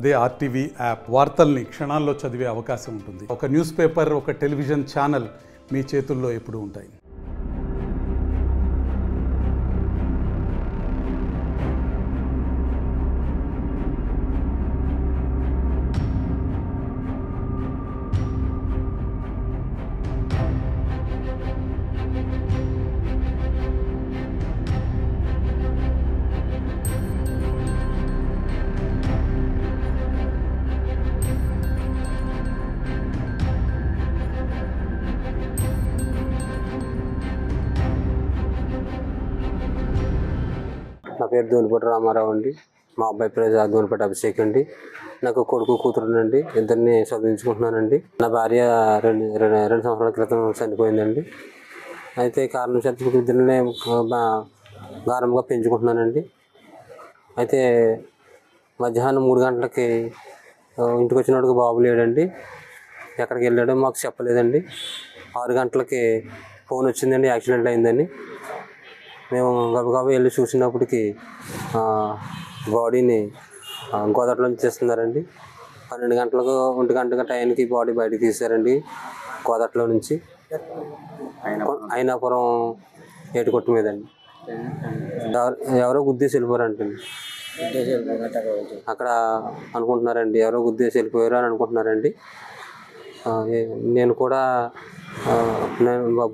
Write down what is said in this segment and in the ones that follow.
అదే RTV app వార్తల్ని క్షణాల్లో చదివే అవకాశం ఉంటుంది. ఒక న్యూస్ పేపర్, ఒక టెలివిజన్ ఛానల్ మీ చేతుల్లో ఎప్పుడూ ఉంటాయి. నా పేరు దూనిపేట రామారావు అండి. మా అబ్బాయి పేరు దూనిపేట అభిషేక్ అండి. నాకు కొడుకు కూతురు అండి. ఇద్దరిని చదివించుకుంటున్నానండి. నా భార్య రెండు సంవత్సరాల క్రితం చనిపోయిందండి. అయితే కారణం చేత ఇద్దరిని గారంగా పెంచుకుంటున్నానండి. అయితే మధ్యాహ్నం 3 గంటలకి ఇంటికి వచ్చినప్పుడు బాబు లేడండి. ఎక్కడికి వెళ్ళాడో మాకు చెప్పలేదండి. 6 గంటలకి ఫోన్ వచ్చిందండి, యాక్సిడెంట్ అయిందని. మేము గబగబా వెళ్ళి చూసినప్పటికీ బాడీని గోదావరిలోంచి తీస్తున్నారండి. 12 గంటలకు 1 గంటగా టైంకి బాడీ బయటకు తీశారండి గోదావరిలో నుంచి. అయినాపురం ఏటుకొట్టు మీద అండి. ఎవరో గుద్దేసి వెళ్ళిపోయారంటండి. అక్కడ అనుకుంటున్నారండి, ఎవరో గుద్దేసి వెళ్ళిపోయారు అని అనుకుంటున్నారండి. నేను కూడా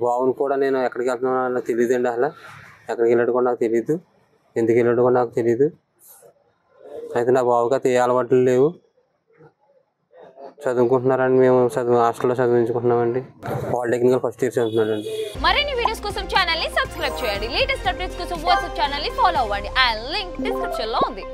బాబుని కూడా నేను ఎక్కడికి వెళ్తున్నానో నాకు తెలియదండి. అసలు ఎక్కడికి వెళ్ళాడు కూడా నాకు తెలియదు, ఎందుకు వెళ్ళాడు కూడా నాకు తెలియదు. అయితే నా బాబుకి అయితే ఏ అలవాట్లు లేవు. చదువుకుంటున్నారండి. మేము హాస్టల్లో చదివించుకుంటున్నామండి. పాలిటెక్నికల్ ఫస్ట్ ఇయర్ చదువుతున్నాడండి. మరిన్ని వీడియోస్ కోసం ఛానల్ ని సబ్స్క్రైబ్ చేయండి. లేటెస్ట్ అప్డేట్స్ కోసం వాట్సాప్ ఛానల్ ని ఫాలో అవ్వండి. ఆ లింక్ డిస్క్రిప్షన్ లో ఉంది.